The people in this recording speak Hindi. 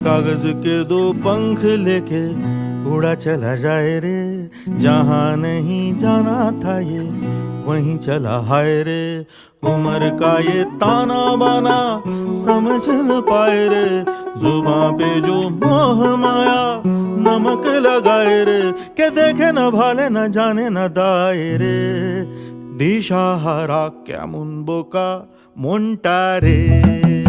कागज के दो पंख लेके उड़ा चला जाए रे, जहाँ नहीं जाना था ये वहीं चला हाय रे। उम्र का ये ताना बाना समझ न पाए रे, जुबां पे जो मोह माया नमक लगाए रे, के देखे न भाले न जाने न दाए रे। दिशा हरा क्या मुन बोका मोंटा रे।